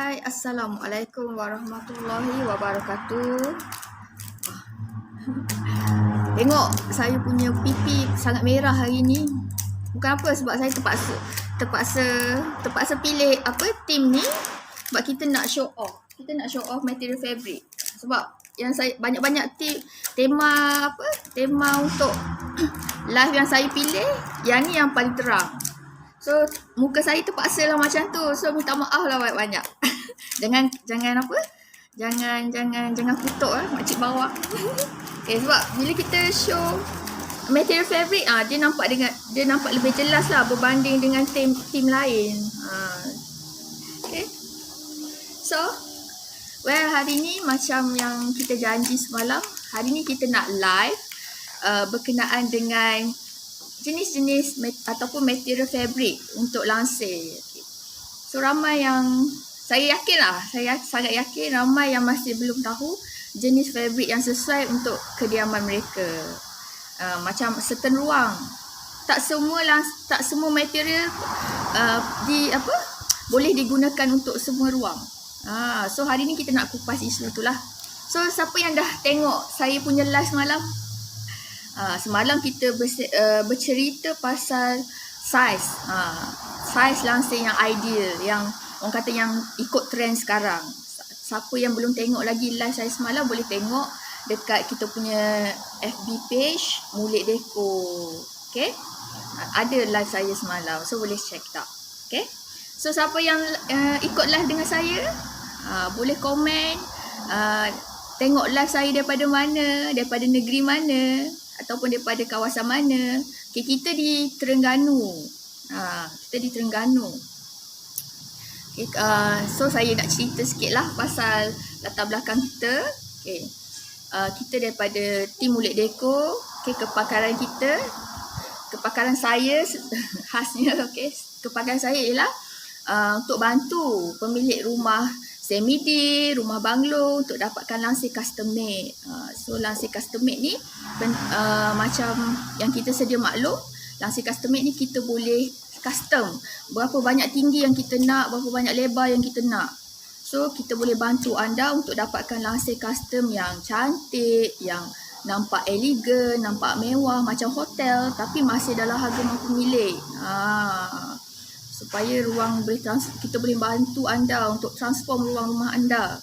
Hai, Assalamualaikum warahmatullahi wabarakatuh. Tengok saya punya pipi sangat merah hari ni. Bukan apa, sebab saya terpaksa pilih tim ni sebab kita nak show off. Kita nak show off material fabric. Sebab yang saya banyak-banyak tema untuk live yang saya pilih, yang ni yang paling terang. So muka saya terpaksa lah macam tu. So minta maaf lah banyak-banyak. Jangan kutuk makcik bawah. Okay, sebab bila kita show material fabric dia nampak lebih jelas lah berbanding dengan tim lain. Okay. So hari ni macam yang kita janji semalam, hari ni kita nak live berkenaan dengan jenis-jenis ataupun material fabric untuk lansir. Okay. So ramai yang saya sangat yakin ramai yang masih belum tahu jenis fabric yang sesuai untuk kediaman mereka. Macam certain ruang, tak semua material boleh digunakan untuk semua ruang. So hari ni kita nak kupas isu itulah. So siapa yang dah tengok saya punya live semalam? Semalam kita bercerita pasal size lansir yang ideal, yang orang kata yang ikut trend sekarang. Siapa yang belum tengok lagi live saya semalam boleh tengok dekat kita punya FB page Mulik Deko. Okay, ada live saya semalam, so boleh check out. Okay, so siapa yang ikut live dengan saya, boleh komen, tengok live saya daripada mana, daripada negeri mana, ataupun daripada kawasan mana. Okay, kita di Terengganu. Okay, so saya nak cerita sikit lah pasal latar belakang kita. Okay, kita daripada tim Mulik Deko. Okay, kepakaran saya khasnya, okay, kepakaran saya ialah untuk bantu pemilik rumah semi-D, rumah banglo untuk dapatkan lansir custom made. So lansir custom made ni macam yang kita sedia maklum, lansir custom made ni kita boleh custom berapa banyak tinggi yang kita nak, berapa banyak lebar yang kita nak. So kita boleh bantu anda untuk dapatkan lansir custom yang cantik, yang nampak elegan, nampak mewah macam hotel, tapi masih dalam harga mampu milik. Supaya kita boleh bantu anda untuk transform ruang rumah anda.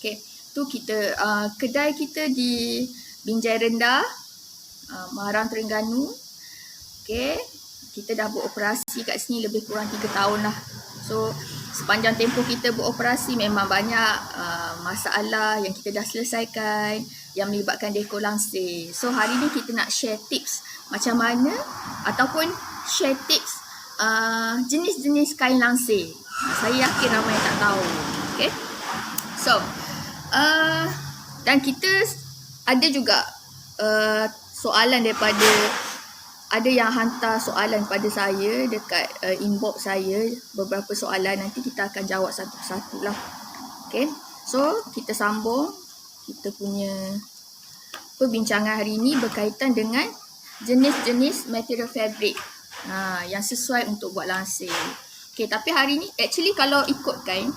Okay, tu kita kedai kita di Binjai Rendah, Marang, Terengganu. Okay, kita dah beroperasi kat sini lebih kurang 3 tahun lah. So sepanjang tempoh kita beroperasi memang banyak masalah yang kita dah selesaikan yang melibatkan dekor lansir. So hari ni kita nak share tips macam mana, ataupun share tips jenis-jenis kain lansir. Saya yakin ramai yang tak tahu. Okay, so dan kita ada juga soalan daripada, ada yang hantar soalan pada saya dekat inbox saya, beberapa soalan. Nanti kita akan jawab satu-satu lah. Okay, so kita sambung kita punya perbincangan hari ini berkaitan dengan jenis-jenis material fabric yang sesuai untuk buat lansir. Okay, tapi hari ni actually kalau ikutkan,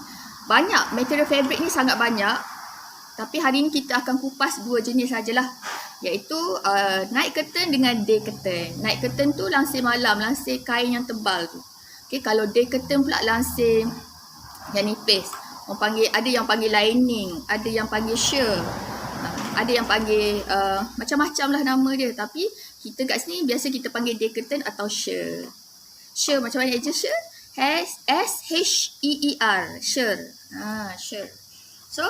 banyak material fabric ni, sangat banyak. Tapi hari ni kita akan kupas 2 jenis sajalah, iaitu night curtain dengan day curtain. Night curtain tu lansir malam, lansir kain yang tebal tu. Okay, kalau day curtain pula lansir yang nipis. Ada yang panggil lining, ada yang panggil sheer, ada yang panggil macam-macam lah nama dia. Tapi kita kat sini biasa kita panggil day curtain atau sheer. Sheer macam mana je sheer? S-H-E-E-R, sheer. Sheer. So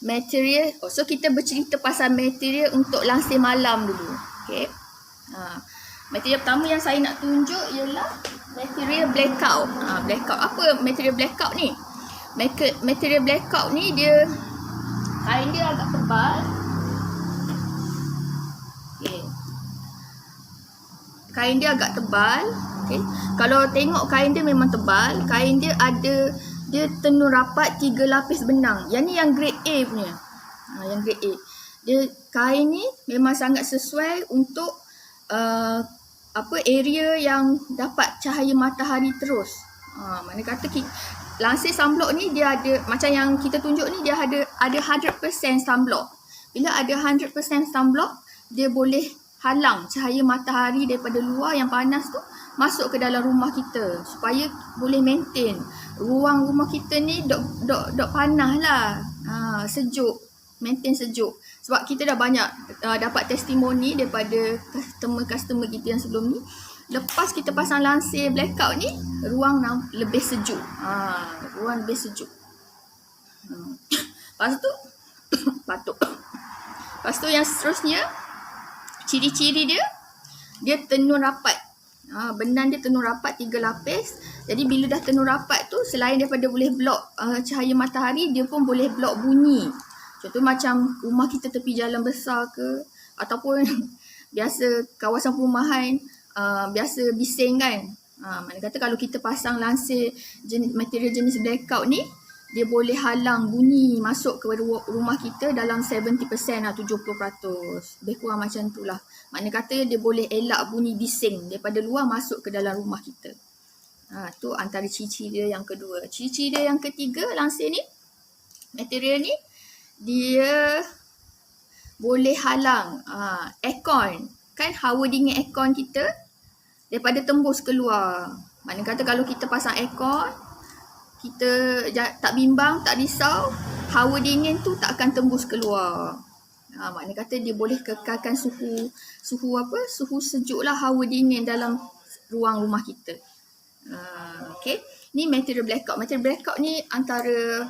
material, so kita bercerita pasal material untuk lansir malam dulu. Okay, material pertama yang saya nak tunjuk ialah material blackout. Blackout, apa material blackout ni? Material blackout ni dia kain dia agak tebal. Okay, kain dia agak tebal. Okay, kalau tengok kain dia memang tebal. Kain dia tenun rapat 3 lapis benang. Yang ni yang grade A punya. Yang grade A. Dia kain ni memang sangat sesuai untuk area yang dapat cahaya matahari terus. Mana kata lansir sunblock ni dia ada, macam yang kita tunjuk ni, dia ada 100% sunblock. Bila ada 100% sunblock, dia boleh halang cahaya matahari daripada luar yang panas tu masuk ke dalam rumah kita, supaya boleh maintain ruang rumah kita ni dok panas lah, sejuk, maintain sejuk. Sebab kita dah banyak dapat testimoni daripada customer kita yang sebelum ni, lepas kita pasang lansir blackout ni, ruang lebih sejuk. Ruang lebih sejuk. Lepas tu batuk. Lepas tu yang seterusnya, ciri-ciri dia tenun rapat. Benang dia tenun rapat 3 lapis. Jadi bila dah tenun rapat tu, selain daripada boleh blok cahaya matahari, dia pun boleh blok bunyi. Contoh macam rumah kita tepi jalan besar ke, ataupun biasa kawasan perumahan, biasa bising kan. Mana kata kalau kita pasang lansir material jenis blackout ni, dia boleh halang bunyi masuk ke rumah kita dalam 70% lah, 70%. Lebih kurang macam tu lah. Mana kata dia boleh elak bunyi bising daripada luar masuk ke dalam rumah kita. Tu antara ciri-ciri dia yang kedua. Ciri-ciri dia yang ketiga, lansir ni, material ni, dia boleh halang aircon. Kan hawa dingin aircon kita daripada tembus keluar. Mana kata kalau kita pasang aircon, kita tak bimbang, tak risau, hawa dingin tu tak akan tembus keluar. Maknanya kata dia boleh kekalkan suhu sejuk lah, hawa dingin dalam ruang rumah kita. Okay. Ni material blackout. Material blackout ni antara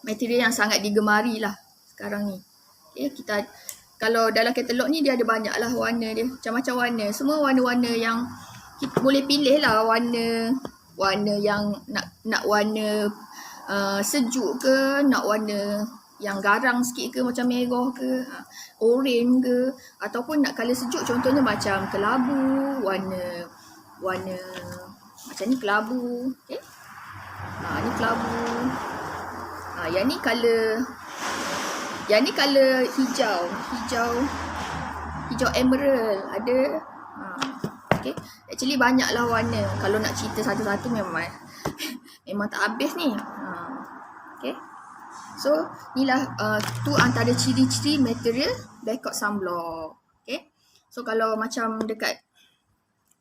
material yang sangat digemari lah sekarang ni. Okay. Kalau dalam katalog ni dia ada banyak lah warna dia. Macam-macam warna. Semua warna-warna yang kita boleh pilih lah, warna yang nak warna sejuk ke, nak warna yang garang sikit ke, macam merah ke, orange ke, ataupun nak colour sejuk, contohnya macam kelabu, warna macam ni kelabu. Okay. Ni kelabu. Yang ni colour hijau emerald ada. Okay. Actually banyaklah warna. Kalau nak cerita satu-satu memang tak habis ni. Okay. So inilah tu antara ciri-ciri material blackout sunblock. Okay. So kalau macam dekat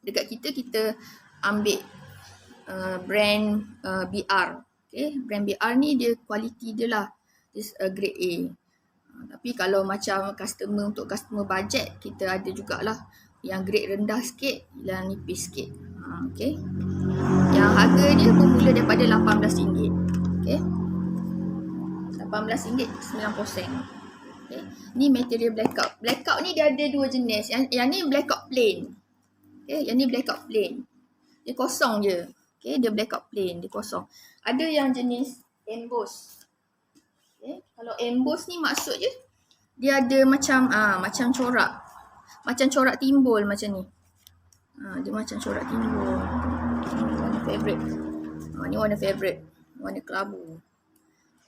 kita ambil brand BR. Okay. Brand BR ni dia kualiti dia lah, is grade A. Tapi kalau macam untuk customer budget, kita ada jugalah yang grade rendah sikit, yang nipis sikit. Okay. Yang harga dia bermula daripada RM18. Okay. RM18.90. Okay. Ni material blackout. Blackout ni dia ada 2 jenis. Yang ni blackout plain. Okay. Yang ni blackout plain. Dia kosong je. Okay. Dia blackout plain. Dia kosong. Ada yang jenis emboss. Okay. Kalau emboss ni maksud je, dia ada macam corak timbul macam ni. Dia macam corak timbul. Warna favorite. Ni warna favorite. Warna kelabu.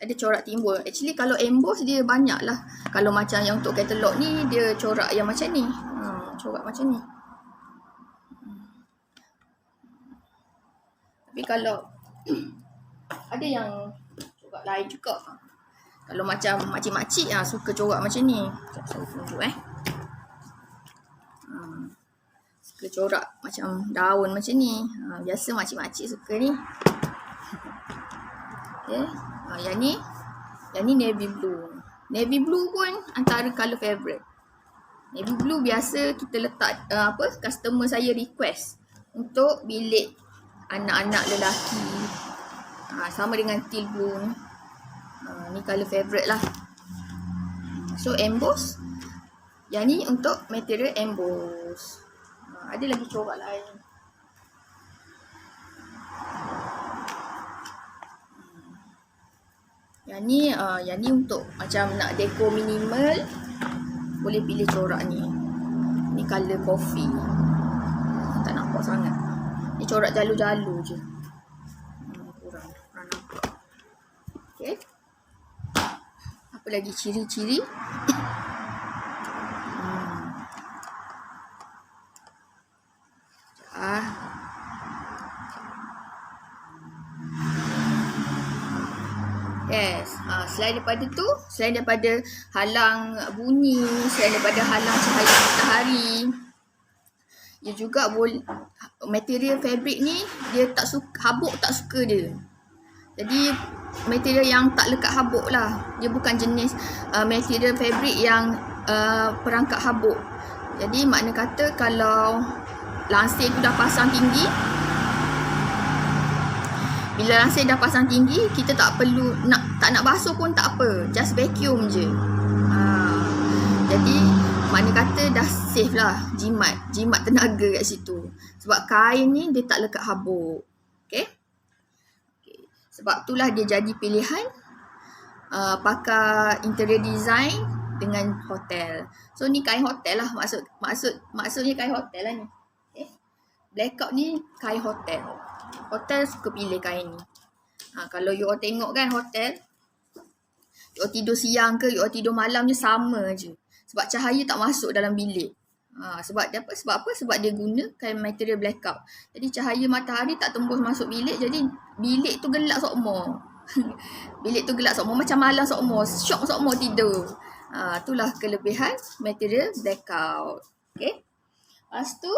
Ada corak timbul. Actually kalau emboss dia banyak lah. Kalau macam yang untuk katalog ni, dia corak yang macam ni. Corak macam ni. Tapi kalau ada yang corak lain juga. Kalau macam makcik-makcik suka corak macam ni. Saya tunjuk suka corak macam daun macam ni. Biasa makcik-makcik suka ni. Okay. Yang ni navy blue. Navy blue pun antara colour favourite. Navy blue biasa kita letak customer saya request untuk bilik anak-anak lelaki. Sama dengan teal blue ni. Ni colour favourite lah. So emboss. Yang ni untuk material emboss. Ada lagi corak lain. Yang ni untuk macam nak dekor minimal, boleh pilih corak ni. Ni colour coffee. Tak nampak sangat. Ni corak jalu-jalu je. Kurang nampak. Okay. Apa lagi ciri-ciri? Yes. Selain daripada halang bunyi, selain daripada halang cahaya matahari, dia juga material fabric ni dia tak suka habuk, tak suka dia. Jadi material yang tak lekat habuk lah. Dia bukan jenis material fabric yang perangkap habuk. Jadi makna kata kalau lansir tu dah pasang tinggi, bila lansir dah pasang tinggi, kita tak perlu tak nak basuh pun tak apa, just vacuum je. Jadi makna kata dah save lah jimat tenaga kat situ. Sebab kain ni dia tak lekat habuk. Okay? Sebab itulah dia jadi pilihan pakar interior design dengan hotel. So ni kain hotel lah, maksudnya kain hotel lah ni. Okay? Blackout ni kain hotel. Hotel suka pilih kain ni. Kalau you all tengok kan hotel, you all tidur siang ke, you all tidur malam je sama je. Sebab cahaya tak masuk dalam bilik. Sebab apa? Sebab dia guna kain material blackout. Jadi cahaya matahari tak tembus masuk bilik, jadi bilik tu gelap sokmo. Bilik tu gelap sokmo, macam malam sokmo, syok sokmo tidur. Itulah kelebihan material blackout. Okay. Lepas tu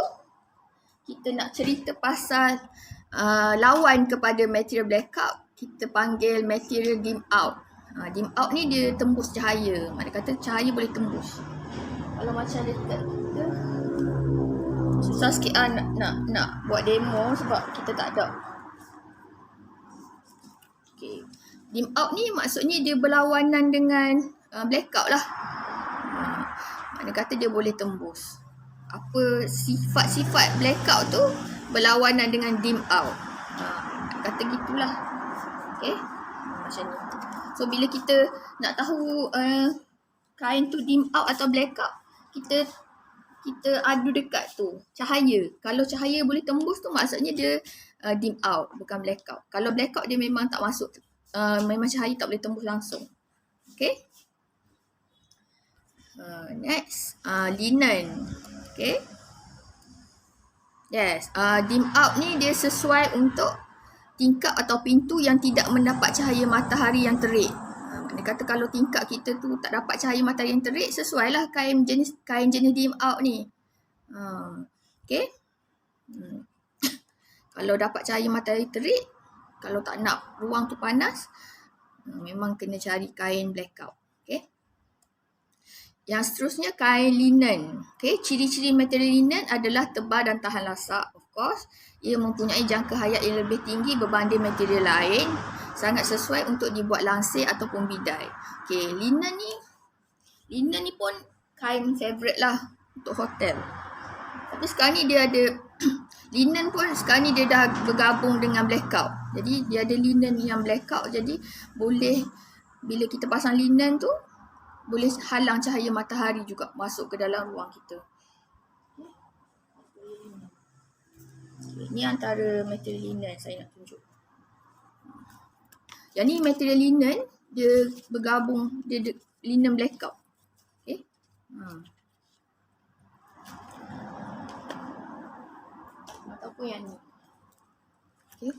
kita nak cerita pasal lawan kepada material blackout, kita panggil material dim out. Dim out ni dia tembus cahaya. Makna kata cahaya boleh tembus. Kalau macam dekat kita, susah sikit nak buat demo sebab kita tak ada. Okay. Dim out ni maksudnya dia berlawanan dengan blackout lah. Makna kata dia boleh tembus. Apa sifat-sifat blackout tu berlawanan dengan dim out. Kata gitulah. Okay. Macam ni. So bila kita nak tahu kain tu dim out atau blackout, kita adu dekat tu cahaya. Kalau cahaya boleh tembus tu maksudnya dia dim out, bukan blackout. Kalau blackout dia memang tak masuk, memang cahaya tak boleh tembus langsung. Okay. Next, linen. Okay. Yes, dim out ni dia sesuai untuk tingkap atau pintu yang tidak mendapat cahaya matahari yang terik. Maknanya kata kalau tingkap kita tu tak dapat cahaya matahari yang terik, sesuailah kain jenis dim out ni. Okay. Kalau dapat cahaya matahari terik, kalau tak nak ruang tu panas, memang kena cari kain blackout. Okay. Yang seterusnya kain linen. Okay, ciri-ciri material linen adalah tebal dan tahan lasak. Of course, ia mempunyai jangka hayat yang lebih tinggi berbanding material lain. Sangat sesuai untuk dibuat lansir ataupun bidai. Okay, linen ni pun kain favourite lah untuk hotel. Tapi sekarang ni dia ada linen pun sekarang ni dia dah bergabung dengan blackout. Jadi dia ada linen yang blackout. Jadi boleh bila kita pasang linen tu, boleh halang cahaya matahari juga masuk ke dalam ruang kita. Ini antara material linen saya nak tunjuk. Yang ni material linen, dia bergabung, dia linen blackout. Okay. Ataupun yang ni. Okay.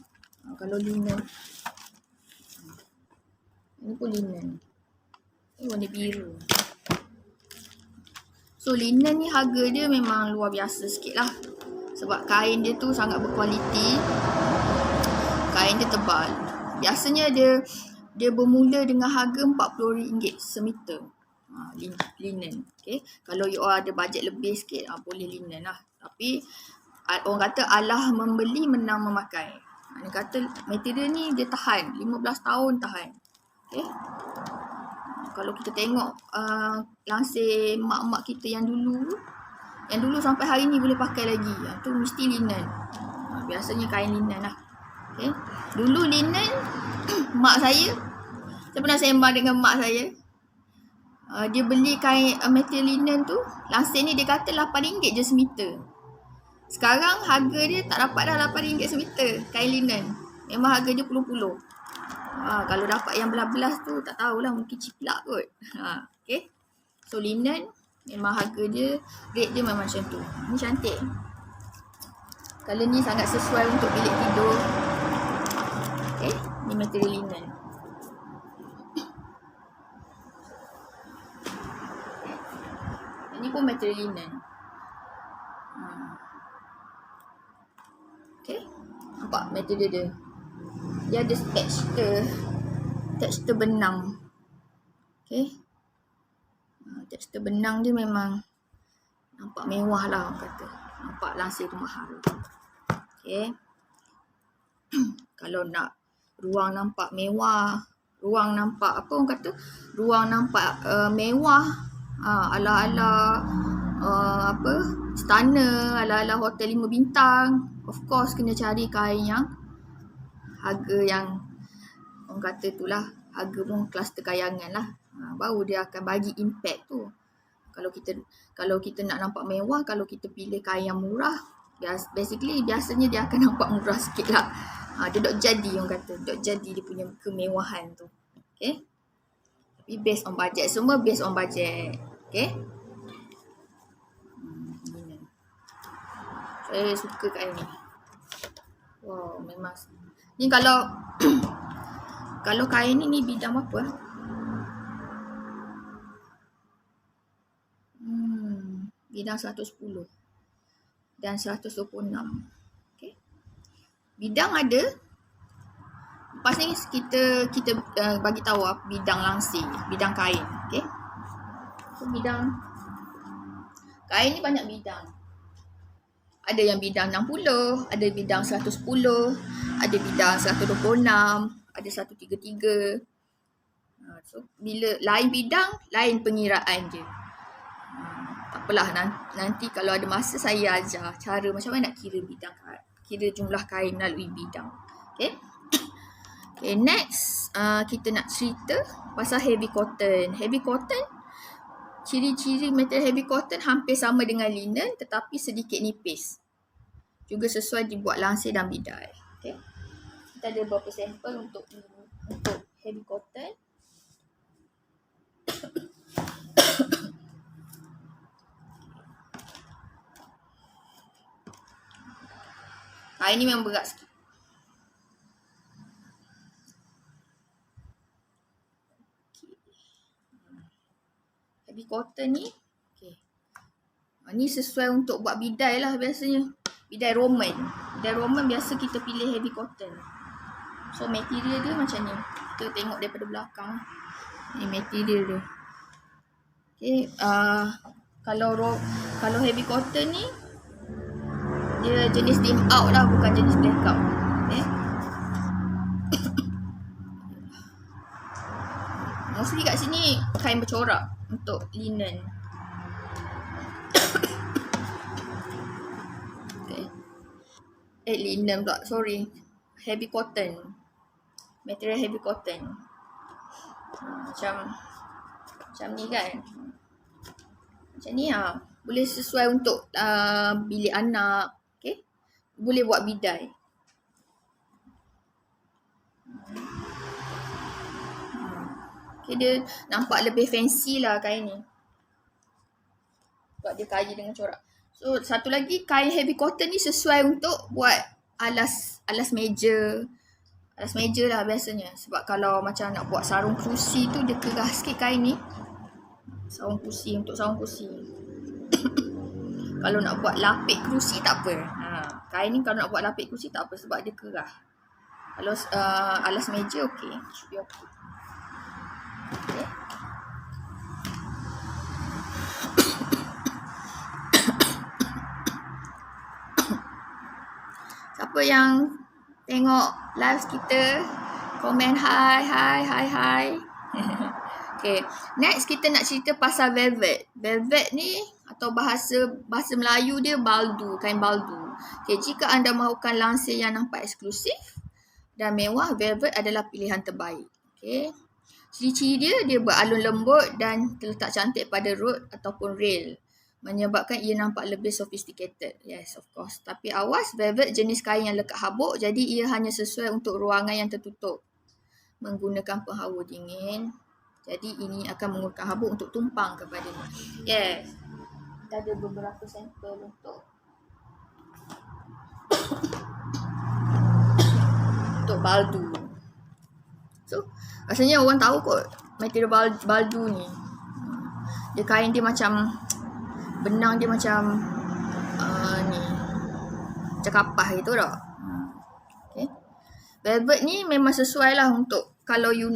Kalau linen. Ini pun linen. Ini warna biru. So linen ni harga dia memang luar biasa sikit lah. Sebab kain dia tu sangat berkualiti. Kain dia tebal. Biasanya dia bermula dengan harga RM40 semeter. Linen. Okay. Kalau you all ada bajet lebih sikit, boleh linen lah. Tapi orang kata Allah membeli menang memakai. Dia kata material ni dia tahan. 15 tahun tahan. Okay. Kalau kita tengok lansir mak-mak kita yang dulu sampai hari ni boleh pakai lagi. Tu mesti linen. Biasanya kain linen lah. Okay. Dulu linen, mak saya pernah sembang dengan mak saya. Dia beli kain material linen tu, lansir ni dia kata RM8 je semeter. Sekarang harga dia tak dapat dah RM8 semeter kain linen. Memang harga dia puluh-puluh. Kalau dapat yang belas-belas tu tak tahulah, mungkin ciplak kot. Okay. So linen memang harga dia, rate dia memang macam tu. Ni cantik. Color ni sangat sesuai untuk bilik tidur. Okay. Ni material linen. material linen. Okay, nampak material dia. Dia ada tekstur benang. Okay, tekstur benang dia memang nampak mewah lah orang kata. Nampak langsir tu mahal. Okay, kalau nak ruang nampak mewah, ruang nampak apa orang kata, ruang nampak mewah, ala-ala apa, istana, ala-ala hotel 5 bintang, of course kena cari kain yang harga yang orang kata tu lah, harga pun kelas terkayangan lah. Baru dia akan bagi impact tu. Kalau kita nak nampak mewah, kalau kita pilih kain yang murah, biasanya dia akan nampak murah sikit lah. Dia dok jadi orang kata, dok jadi dia punya kemewahan tu. Okay, tapi based on budget, semua based on budget. Okay, saya suka kain ni. Wow, memang ni kalau kalau kain ni bidang apa? Bidang 110 dan 126. Okay, bidang ada. Lepas ni kita bagi tahu bidang langsir, bidang kain. Okay, so bidang kain ni banyak bidang. Ada yang bidang 60, ada bidang 110, ada bidang 126, ada 133. So bila lain bidang, lain pengiraan je. Tak apalah, nanti kalau ada masa saya ajar cara macam mana nak kira bidang, kira jumlah kain melalui bidang. Okay, okay, next kita nak cerita pasal heavy cotton. Heavy cotton, ciri-ciri material heavy cotton hampir sama dengan linen tetapi sedikit nipis. Juga sesuai dibuat langsir dan bidai. Okay, kita ada beberapa sampel untuk heavy cotton. Kain ni memang berat sikit. Heavy cotton ni, okay, ni sesuai untuk buat bidai lah biasanya. Bidai Roman. Bidai Roman biasa kita pilih heavy cotton. So material dia macam ni. Kita tengok daripada belakang. Ni material dia. Okay, kalau heavy cotton ni, dia jenis dim out lah, bukan jenis blackout. Okay, mostly kat sini kain bercorak untuk linen. Okay, linen pula, sorry, heavy cotton, material heavy cotton. Macam ni kan, macam ni lah. Boleh sesuai untuk bilik anak. Okay, boleh buat bidai. Okay, dia nampak lebih fancy lah kain ni, sebab dia kaya dengan corak. So satu lagi, kain heavy cotton ni sesuai untuk buat alas meja. Alas meja lah biasanya. Sebab kalau macam nak buat sarung kerusi tu, dia kerah sikit kain ni. Sarung kerusi, untuk sarung kerusi. Kalau nak buat lapik kerusi tak apa. Kain ni kalau nak buat lapik kerusi tak apa sebab dia kerah. Kalau alas meja okey, should be okey. Okay. Siapa yang tengok live kita, komen hi. Okay, next kita nak cerita pasal velvet. Velvet ni atau bahasa Melayu dia baldu, kain baldu. Okay, jika anda mahukan langsir yang nampak eksklusif dan mewah, velvet adalah pilihan terbaik. Okay, ciri-ciri dia beralun lembut dan terletak cantik pada rod ataupun rail, menyebabkan ia nampak lebih sophisticated. Yes, of course. Tapi awas, velvet jenis kain yang lekat habuk, jadi ia hanya sesuai untuk ruangan yang tertutup menggunakan penghawa dingin. Jadi ini akan mengurangkan habuk untuk tumpang kepadanya. Yes, kita ada beberapa sampel untuk baldu. So, rasanya orang tahu kot material baldu ni. Dia kain dia macam benang dia macam ni macam kapas gitu tak. Okay. Velvet ni memang sesuai lah untuk kalau you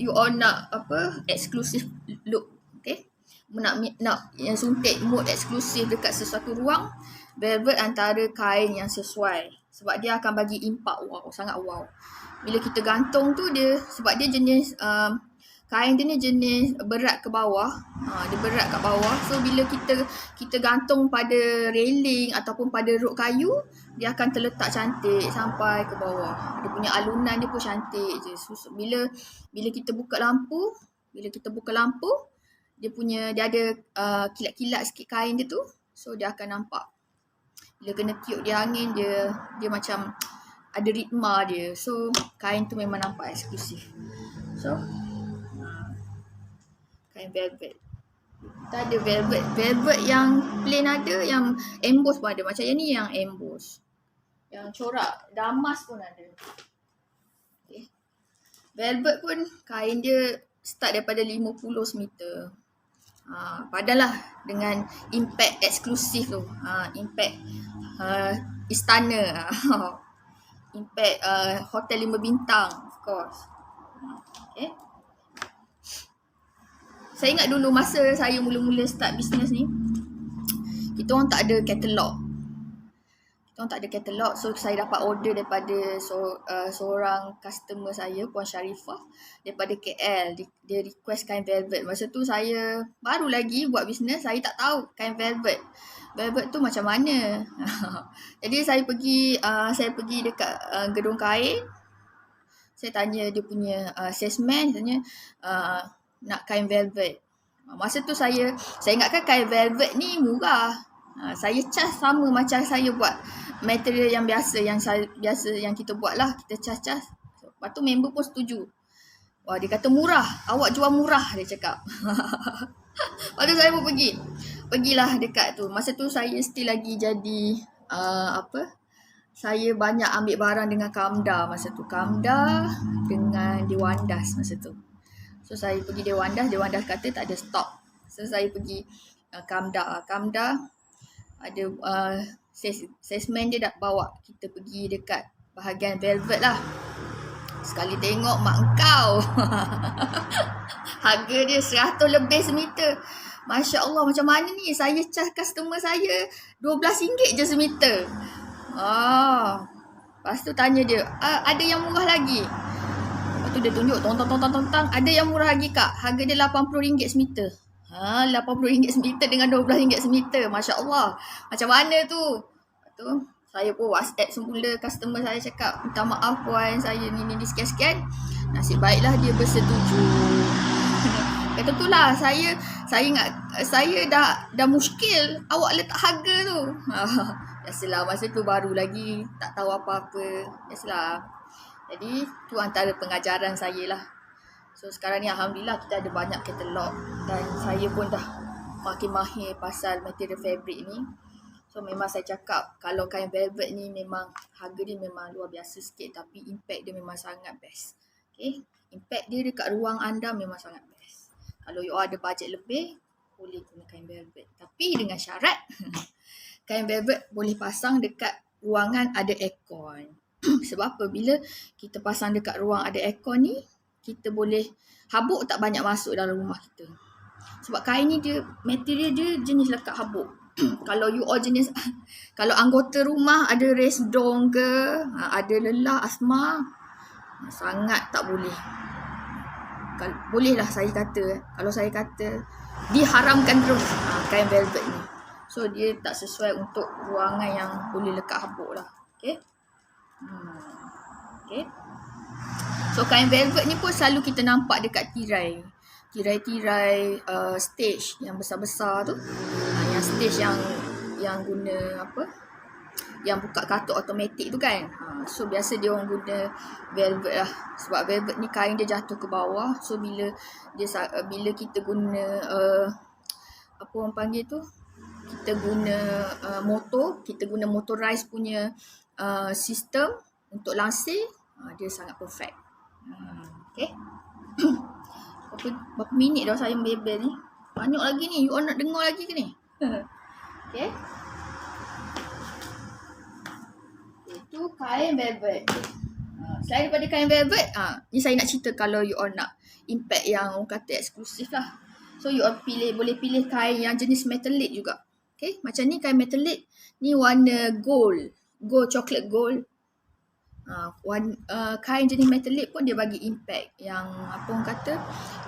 all nak apa eksklusif look. Okay. Nak yang suntik mood eksklusif dekat sesuatu ruang, velvet antara kain yang sesuai sebab dia akan bagi impak wow, sangat wow. Bila kita gantung tu dia sebab dia jenis kain dia ni jenis berat ke bawah. Dia berat kat bawah. So bila kita gantung pada railing ataupun pada rod kayu, dia akan terletak cantik sampai ke bawah. Dia punya alunan dia pun cantik je. So, bila kita buka lampu, dia ada kilat-kilat sikit kain dia tu. So dia akan nampak. Bila kena tiup dia angin, dia macam ada ritma dia. So kain tu memang nampak eksklusif. So kain velvet. Kita ada velvet yang plain ada, yang emboss pun ada. Macam yang ni yang emboss. Yang corak damas pun ada. Okay. Velvet pun kain dia start daripada 50 meter. Padalah dengan impact eksklusif tu. Impact istana. Impact hotel 5 bintang, of course. Okay. Saya ingat dulu masa saya mula-mula start bisnes ni, kita orang tak ada katalog. So saya dapat order daripada seorang customer saya, Puan Sharifah, daripada KL. Dia request kain velvet. Masa tu saya baru lagi buat bisnes, saya tak tahu kain velvet. Velvet tu macam mana. Jadi saya pergi dekat gedung kain. Saya tanya dia punya salesman, tanya nak kain velvet. Masa tu saya ingatkan kain velvet ni murah. Saya cas sama macam saya buat material yang biasa yang kita buat lah. Kita cas. Lepas tu member pun setuju. Wah, dia kata murah. Awak jual murah, dia cakap. Lepas tu saya pun pergilah dekat tu. Masa tu saya still lagi jadi saya banyak ambil barang dengan Kamda masa tu. Kamda dengan Dewandas masa tu. So saya pergi Dewandas kata tak ada stok. So saya pergi Kamda ada salesman dia dah bawa kita pergi dekat bahagian velvet lah. Sekali tengok mak engkau. Harga dia 100 lebih semeter. Masya Allah, macam mana ni? Saya charge customer saya RM12 je semeter. Lepas tu tanya dia, ada yang murah lagi? Lepas tu dia tunjuk, tong. Ada yang murah lagi kak? Harga dia RM80 semeter. RM80 semeter dengan RM12 semeter. Masya Allah. Macam mana tu? Lepas tu saya pun WhatsApp semula customer saya, cakap, minta maaf puan, saya ni sekian-sekian. Nasib baiklah dia bersetuju. Kata tu lah, saya ingat saya dah muskil awak letak harga tu. Biasalah, masa tu baru lagi, tak tahu apa-apa. Biasalah. Jadi tu antara pengajaran saya lah. So sekarang ni alhamdulillah kita ada banyak katalog dan saya pun dah makin mahir pasal material fabric ni. So memang saya cakap kalau kain velvet ni memang harga dia memang luar biasa sikit, tapi impact dia memang sangat best. Okay, impact dia dekat ruang anda memang sangat best. Kalau you ada bajet lebih, boleh guna kain velvet. Tapi dengan syarat kain velvet boleh pasang dekat ruangan ada aircon. Sebab apa? Bila kita pasang dekat ruang ada aircon ni, kita boleh habuk tak banyak masuk dalam rumah kita. Sebab kain ni dia material dia jenis lekat habuk. Kalau you all jenis, kalau anggota rumah ada resdung ke, ada lelah, asma, sangat tak boleh. Bolehlah saya kata, kalau saya kata diharamkan terus kain velvet ni. So dia tak sesuai untuk ruangan yang boleh lekat habuk lah. Okay. Okay. So kain velvet ni pun selalu kita nampak dekat tirai stage yang besar-besar tu. Yang stage yang guna apa? Yang buka katuk automatik tu kan. So biasa dia orang guna velvet lah. Sebab velvet ni kain dia jatuh ke bawah. So bila kita guna apa orang panggil tu? Kita guna kita guna motorized punya sistem untuk lansir, dia sangat perfect. Okay. Berapa minit dah saya membebel ni? Banyak lagi ni. You all nak dengar lagi ke ni? Okay. Itu kain velvet. Selain daripada kain velvet, ni saya nak cerita kalau you all nak impact yang orang kata eksklusif lah. So you all boleh pilih kain yang jenis metallic juga. Okay, macam ni kain metallic, ni warna gold. Chocolate gold. Kain jenis metallic pun dia bagi impact yang apa orang kata,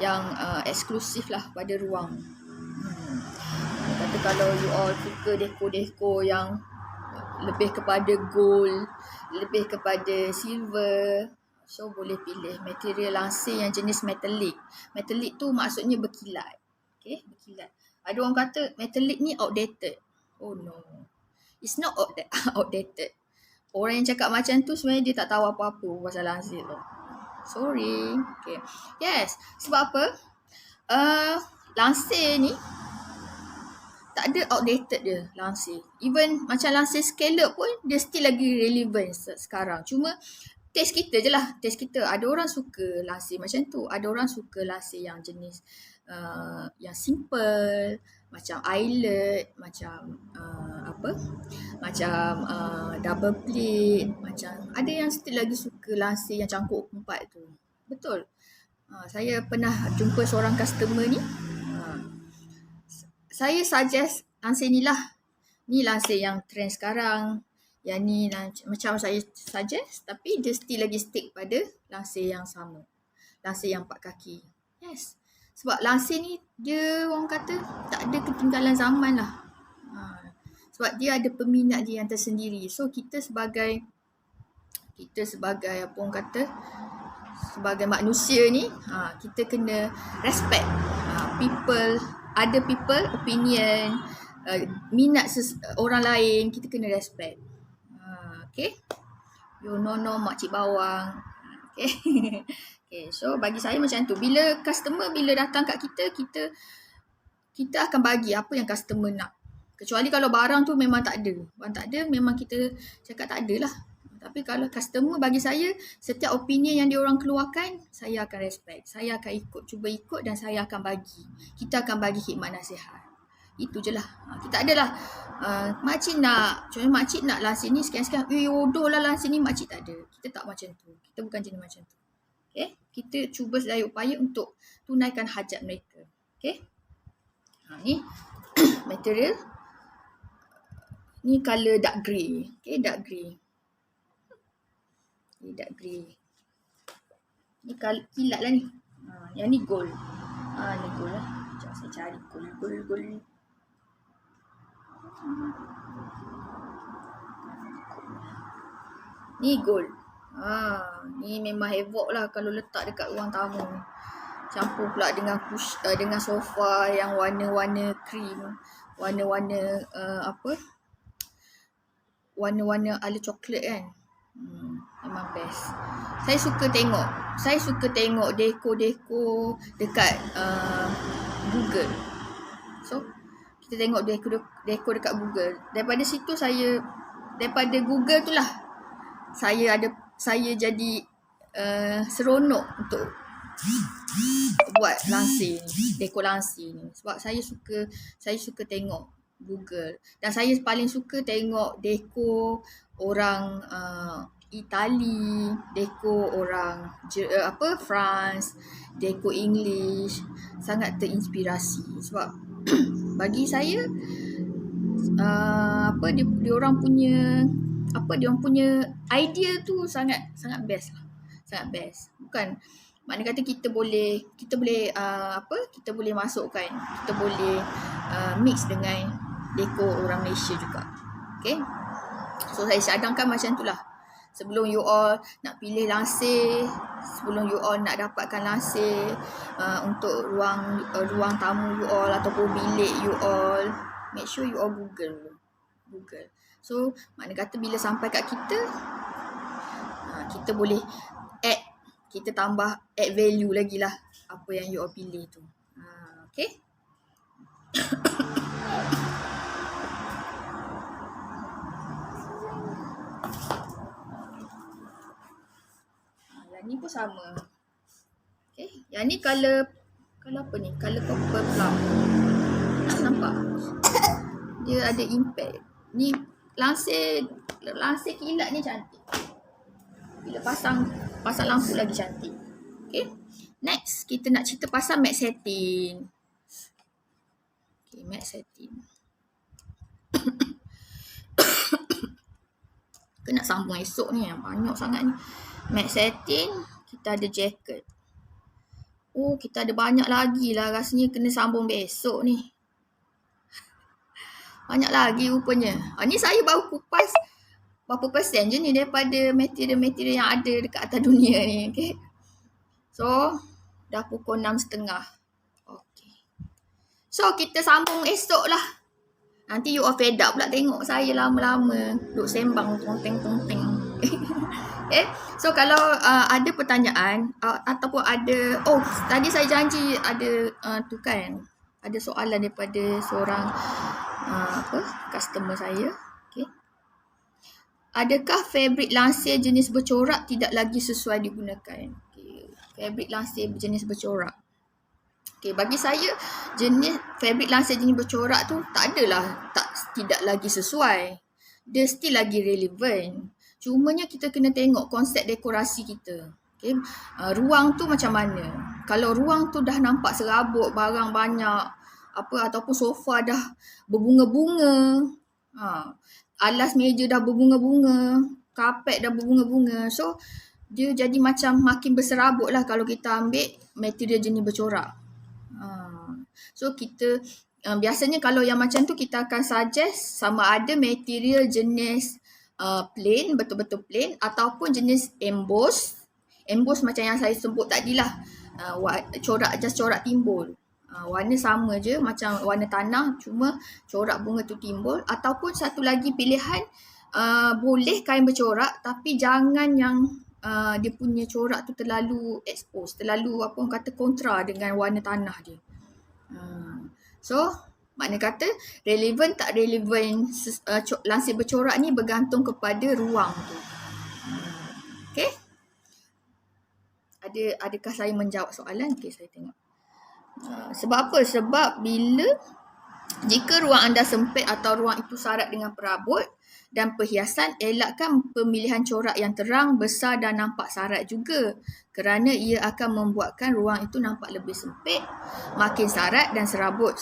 yang eksklusif lah pada ruang. Kata kalau you all suka dekor-dekor yang lebih kepada gold, lebih kepada silver, so boleh pilih material langsir yang jenis metallic. Metallic tu maksudnya berkilat. Okay, berkilat. Ada orang kata metallic ni outdated. Oh no, it's not outdated. Orang yang cakap macam tu sebenarnya dia tak tahu apa-apa pasal langsir tu. Sorry. Okay. Yes, sebab apa? Langsir ni tak ada outdated dia langsir. Even macam langsir scallop pun dia still lagi relevant sekarang. Cuma taste kita je lah. Taste kita. Ada orang suka langsir macam tu. Ada orang suka langsir yang jenis yang simple. Macam eyelet. Macam macam double pleat. Macam ada yang still lagi suka langsir yang cangkuk empat tu. Betul. Saya pernah jumpa seorang customer ni. Saya suggest langsir ni lah. Ni langsir yang trend sekarang. Yang ni macam saya suggest. Tapi dia still lagi stick pada langsir yang sama. Langsir yang 4 kaki. Yes. Sebab langsir ni dia orang kata tak ada ketinggalan zaman lah. Sebab dia ada peminat dia yang tersendiri. So kita sebagai apa orang kata, sebagai manusia ni, kita kena respect people opinion, minat orang lain, kita kena respect. Okay. You know makcik bawang. Okay. Okay, so bagi saya macam tu. Bila customer datang kat kita akan bagi apa yang customer nak. Kecuali kalau barang tu memang tak ada. Barang tak ada, memang kita cakap tak ada lah. Tapi kalau customer, bagi saya, setiap opinion yang diorang keluarkan, saya akan respect. Saya akan cuba ikut dan saya akan bagi. Kita akan bagi khidmat nasihat. Itu je lah. Kita adalah, makcik nak, contohnya makcik nak langsir ni sekian-sekian. Yodoh lah langsir ni, makcik tak ada. Kita tak macam tu. Kita bukan jenis macam tu. Okay? Kita cuba sedaya upaya untuk tunaikan hajat mereka. Okay? Ni material. Ni colour dark grey. Okay, dark grey. Ni dark grey. Ni kilat lah ni. Yang ni gold. Ni gold lah. Sekejap saya cari gold. Ni gold. Ni memang havoc lah kalau letak dekat ruang tamu. Campur pula dengan dengan sofa yang warna-warna cream. Warna-warna warna-warna ala coklat kan. Memang best. Saya suka tengok dekor-dekor dekat Google. So kita tengok dekor dekat Google. Daripada Google tu lah saya jadi seronok untuk buat langsir ni, dekor langsir ni. Sebab saya suka tengok Google. Dan saya paling suka tengok dekor orang Itali, dekor orang France, dekor English. Sangat terinspirasi. Sebab bagi saya dia orang punya idea tu sangat best lah. Sangat best. Bukan makna kata kita boleh masukkan, kita boleh mix dengan dekor orang Malaysia juga. Okay. So saya cadangkan macam tu lah. Sebelum you all nak pilih langsir, sebelum you all nak dapatkan langsir untuk ruang tamu you all ataupun bilik you all, make sure you all Google. So makna kata bila sampai kat kita, kita boleh kita tambah add value lagi lah apa yang you all pilih tu. Okay. Yang ni pun sama. Okay. Yang ni color apa ni? Color purple plum. Nampak? Dia ada impact. Ni langsir kilat ni cantik. Bila pasang lampu lagi cantik. Okay. Next, kita nak cerita pasal matte satin. Okay, matte satin. Kena sambung esok ni, yang banyak sangat ni. Matte satin, kita ada jacket. Oh, kita ada banyak lagi lah. Rasanya kena sambung besok ni. Banyak lagi rupanya. Ni saya baru kupas berapa persen je ni daripada material-material yang ada dekat atas dunia ni. Okay. So, dah pukul 6.30. Okay. So, kita sambung esok lah. Nanti you all fed up pula tengok saya lama-lama duk sembang tonteng-tonteng. Okay. So, kalau ada pertanyaan ataupun ada, tadi saya janji ada tu kan, ada soalan daripada seorang customer saya. Okay. Adakah fabrik lansir jenis bercorak tidak lagi sesuai digunakan? Okay. Fabrik lansir jenis bercorak. Okay, bagi saya jenis fabrik lansir jenis bercorak tu tak adalah tidak lagi sesuai. Dia still lagi relevan. Cumanya kita kena tengok konsep dekorasi kita. Okay. Ruang tu macam mana? Kalau ruang tu dah nampak serabut, barang banyak, ataupun sofa dah berbunga-bunga, alas meja dah berbunga-bunga, kapet dah berbunga-bunga. So, dia jadi macam makin berserabut lah kalau kita ambil material jenis bercorak. So, kita biasanya kalau yang macam tu kita akan suggest sama ada material jenis plain, betul-betul plain, ataupun jenis emboss. Emboss macam yang saya sebut tadi lah. Corak timbul. Warna sama je macam warna tanah, cuma corak bunga tu timbul. Ataupun satu lagi pilihan, boleh kain bercorak tapi jangan yang dia punya corak tu terlalu expose, terlalu kontra dengan warna tanah dia. So, makna kata relevan tak relevan lansir bercorak ni bergantung kepada ruang tu. Okay? Adakah saya menjawab soalan? Okay, saya tengok. Sebab apa? Sebab jika ruang anda sempit atau ruang itu syarat dengan perabot dan perhiasan, elakkan pemilihan corak yang terang, besar dan nampak syarat juga, kerana ia akan membuatkan ruang itu nampak lebih sempit, makin syarat dan serabut.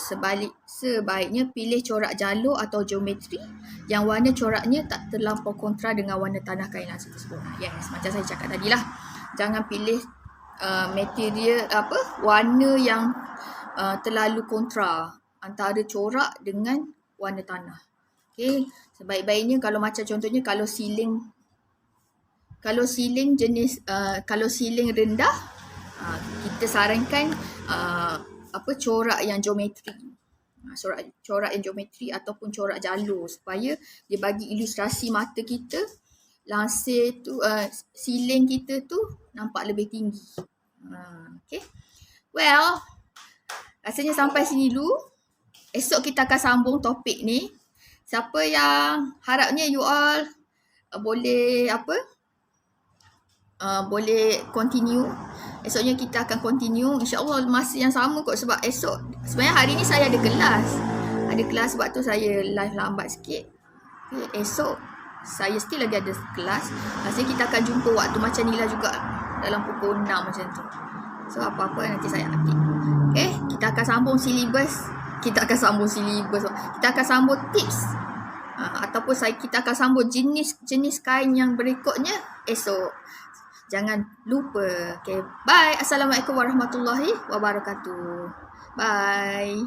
Sebaiknya pilih corak jalur atau geometri yang warna coraknya tak terlampau kontra dengan warna tanah kain lansir tersebut. Yes, macam saya cakap tadi lah. Jangan pilih material warna yang terlalu kontra antara corak dengan warna tanah. Okay, sebaik-baiknya kalau macam contohnya kalau siling jenis kalau siling rendah, kita sarankan corak yang geometri. Corak yang geometri ataupun corak jalur supaya dia bagi ilustrasi mata kita, lansir tu, siling kita tu nampak lebih tinggi. Okay. Well, rasanya sampai sini dulu. Esok kita akan sambung topik ni. Siapa yang harapnya you all boleh boleh continue. Esoknya kita akan continue. InsyaAllah masa yang sama kot, sebab esok sebenarnya hari ni saya ada kelas. Sebab tu saya live lambat sikit. Okay. Esok saya still lagi ada kelas. Rasanya kita akan jumpa waktu macam ni lah juga, dalam pukul 6 macam tu. So apa-apa nanti saya update. Okay, kita akan sambung silibus. Kita akan sambung tips. Ataupun kita akan sambung jenis kain yang berikutnya esok. Jangan lupa. Okay, bye. Assalamualaikum warahmatullahi wabarakatuh. Bye.